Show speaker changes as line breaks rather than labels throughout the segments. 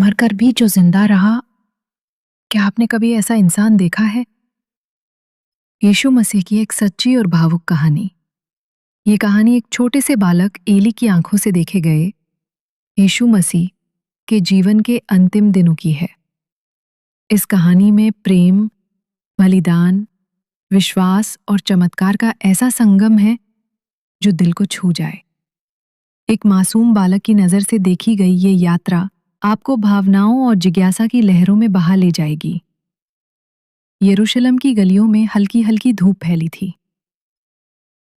मरकर भी जो जिंदा रहा। क्या आपने कभी ऐसा इंसान देखा है? यीशु मसीह की एक सच्ची और भावुक कहानी। ये कहानी एक छोटे से बालक एली की आंखों से देखे गए यीशु मसीह के जीवन के अंतिम दिनों की है। इस कहानी में प्रेम, बलिदान, विश्वास और चमत्कार का ऐसा संगम है जो दिल को छू जाए। एक मासूम बालक की नजर से देखी गई ये यात्रा आपको भावनाओं और जिज्ञासा की लहरों में बहा ले जाएगी। यरूशलेम की गलियों में हल्की हल्की धूप फैली थी।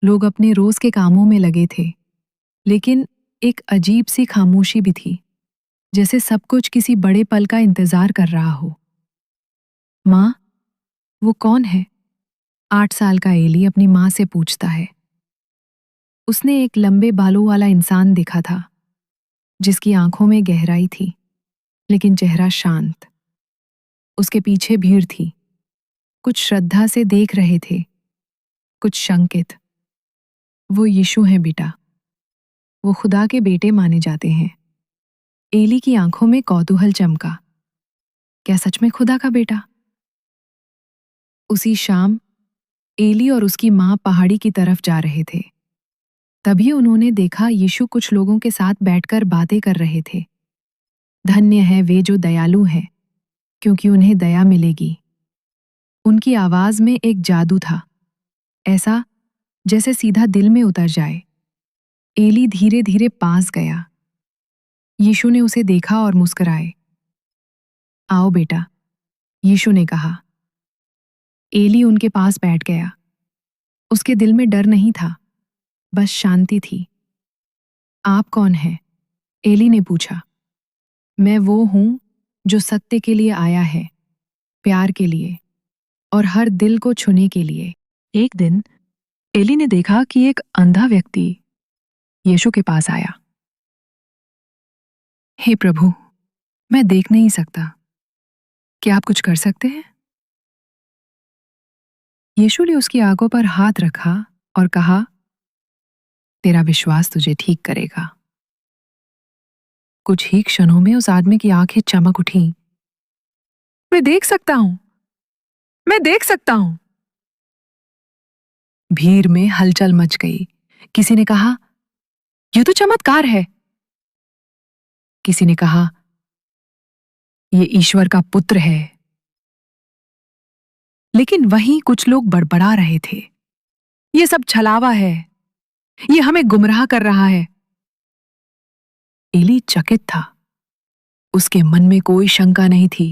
लोग अपने रोज के कामों में लगे थे, लेकिन एक अजीब सी खामोशी भी थी, जैसे सब कुछ किसी बड़े पल का इंतजार कर रहा हो। माँ, वो कौन है? 8 साल का एली अपनी माँ से पूछता है। उसने एक लंबे बालों वाला इंसान देखा था, जिसकी आंखों में गहराई थी, लेकिन चेहरा शांत। उसके पीछे भीड़ थी, कुछ श्रद्धा से देख रहे थे, कुछ शंकित। वो यीशु हैं बेटा, वो खुदा के बेटे माने जाते हैं। एली की आंखों में कौतूहल चमका। क्या सच में खुदा का बेटा? उसी शाम एली और उसकी माँ पहाड़ी की तरफ जा रहे थे। तभी उन्होंने देखा यीशु कुछ लोगों के साथ बैठकर बातें कर रहे थे। धन्य है वे जो दयालु हैं, क्योंकि उन्हें दया मिलेगी। उनकी आवाज में एक जादू था, ऐसा जैसे सीधा दिल में उतर जाए। एली धीरे धीरे पास गया। यीशु ने उसे देखा और मुस्कुराए। आओ बेटा, यीशु ने कहा। एली उनके पास बैठ गया। उसके दिल में डर नहीं था, बस शांति थी। आप कौन हैं? एली ने पूछा। मैं वो हूं जो सत्य के लिए आया है, प्यार के लिए और हर दिल को छूने के लिए। एक दिन एली ने देखा कि एक अंधा व्यक्ति यीशु के पास आया। हे प्रभु, मैं देख नहीं सकता, क्या आप कुछ कर सकते हैं? यीशु ने उसकी आंखों पर हाथ रखा और कहा, तेरा विश्वास तुझे ठीक करेगा। कुछ ही क्षणों में उस आदमी की आंखें चमक उठीं। मैं देख सकता हूं, मैं देख सकता हूं। भीड़ में हलचल मच गई। किसी ने कहा, यह तो चमत्कार है। किसी ने कहा, यह ईश्वर का पुत्र है। लेकिन वहीं कुछ लोग बड़बड़ा रहे थे, यह सब छलावा है, यह हमें गुमराह कर रहा है। एली चकित था। उसके मन में कोई शंका नहीं थी।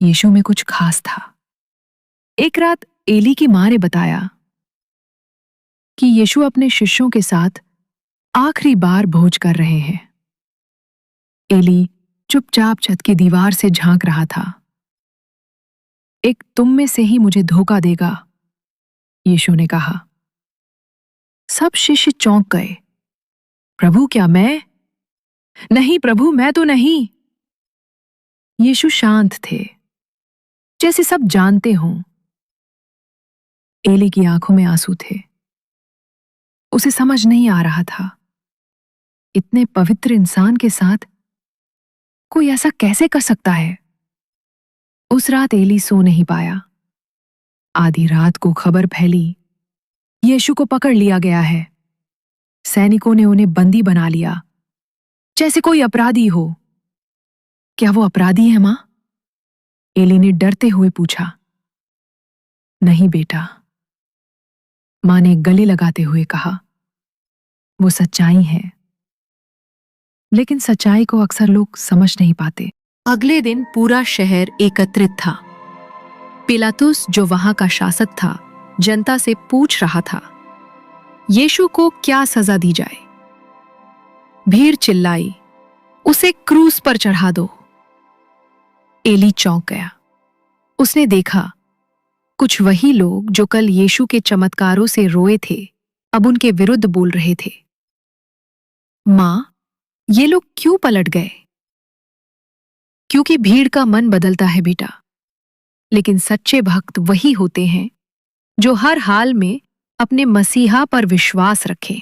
यीशु में कुछ खास था। एक रात एली की मां ने बताया कि यीशु अपने शिष्यों के साथ आखिरी बार भोज कर रहे हैं। एली चुपचाप छत की दीवार से झांक रहा था। एक तुम में से ही मुझे धोखा देगा, यीशु ने कहा। सब शिष्य चौंक गए। प्रभु, क्या मैं? नहीं प्रभु, मैं तो नहीं। यीशु शांत थे, जैसे सब जानते हों। एली की आंखों में आंसू थे। उसे समझ नहीं आ रहा था, इतने पवित्र इंसान के साथ कोई ऐसा कैसे कर सकता है। उस रात एली सो नहीं पाया। आधी रात को खबर फैली, यीशु को पकड़ लिया गया है। सैनिकों ने उन्हें बंदी बना लिया, जैसे कोई अपराधी हो। क्या वो अपराधी है मां? एली ने डरते हुए पूछा। नहीं बेटा, मां ने गले लगाते हुए कहा। वो सच्चाई है, लेकिन सच्चाई को अक्सर लोग समझ नहीं पाते। अगले दिन पूरा शहर एकत्रित था। पिलातुस, जो वहां का शासक था, जनता से पूछ रहा था, यीशु को क्या सजा दी जाए? भीड़ चिल्लाई, उसे क्रूस पर चढ़ा दो। एली चौंक गया। उसने देखा कुछ वही लोग जो कल यीशु के चमत्कारों से रोए थे, अब उनके विरुद्ध बोल रहे थे। मां, ये लोग क्यों पलट गए? क्योंकि भीड़ का मन बदलता है बेटा, लेकिन सच्चे भक्त वही होते हैं जो हर हाल में अपने मसीहा पर विश्वास रखें।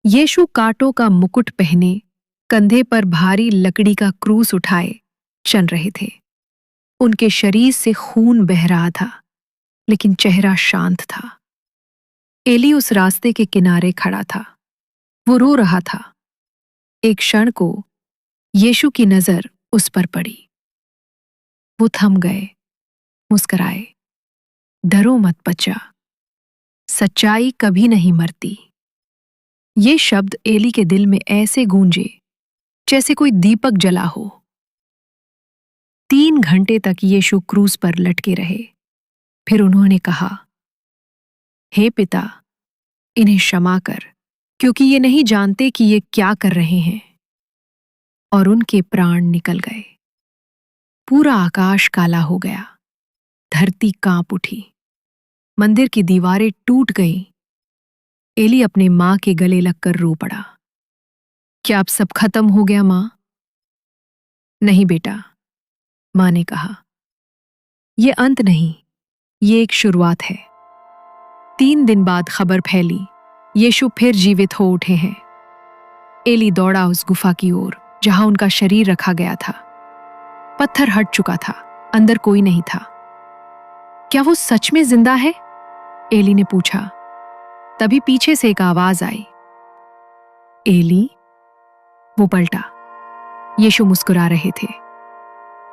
यीशु कांटों का मुकुट पहने कंधे पर भारी लकड़ी का क्रूस उठाए चल रहे थे। उनके शरीर से खून बह रहा था, लेकिन चेहरा शांत था। एली उस रास्ते के किनारे खड़ा था। वो रो रहा था। एक क्षण को यीशु की नजर उस पर पड़ी। वो थम गए, मुस्कराए। डरो मत बच्चा, सच्चाई कभी नहीं मरती। ये शब्द एली के दिल में ऐसे गूंजे जैसे कोई दीपक जला हो। 3 घंटे तक यीशु क्रूस पर लटके रहे। फिर उन्होंने कहा, हे पिता, इन्हें क्षमा कर, क्योंकि ये नहीं जानते कि ये क्या कर रहे हैं। और उनके प्राण निकल गए। पूरा आकाश काला हो गया। धरती कांप उठी। मंदिर की दीवारें टूट गईं। एली अपने मां के गले लगकर रो पड़ा। क्या अब सब खत्म हो गया मां? नहीं बेटा, मां ने कहा। ये अंत नहीं, ये एक शुरुआत है। 3 दिन बाद खबर फैली, यीशु फिर जीवित हो उठे हैं। एली दौड़ा उस गुफा की ओर जहां उनका शरीर रखा गया था। पत्थर हट चुका था, अंदर कोई नहीं था। क्या वो सच में जिंदा है? एली ने पूछा। तभी पीछे से एक आवाज आई, एली। वो पलटा। यीशु मुस्कुरा रहे थे।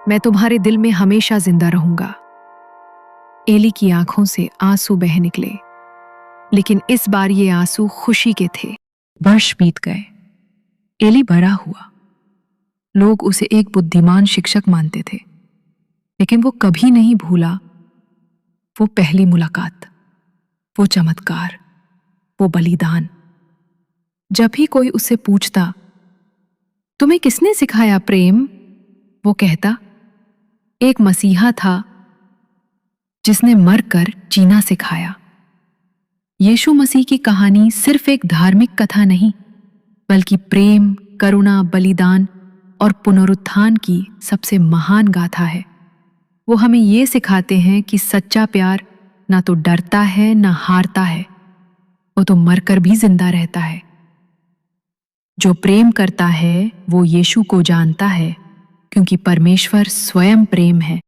मैं तुम्हारे दिल में हमेशा जिंदा रहूंगा। एली की आंखों से आंसू बह निकले, लेकिन इस बार ये आंसू खुशी के थे। वर्ष बीत गए। एली बड़ा हुआ। लोग उसे एक बुद्धिमान शिक्षक मानते थे, लेकिन वो कभी नहीं भूला वो पहली मुलाकात, वो चमत्कार, वो बलिदान। जब भी कोई उससे पूछता, तुम्हें किसने सिखाया प्रेम? वो कहता, एक मसीहा था जिसने मरकर जीना सिखाया। यीशु मसीह की कहानी सिर्फ एक धार्मिक कथा नहीं, बल्कि प्रेम, करुणा, बलिदान और पुनरुत्थान की सबसे महान गाथा है। वो हमें ये सिखाते हैं कि सच्चा प्यार ना तो डरता है ना हारता है, वो तो मरकर भी जिंदा रहता है। जो प्रेम करता है वो यीशु को जानता है, क्योंकि परमेश्वर स्वयं प्रेम है।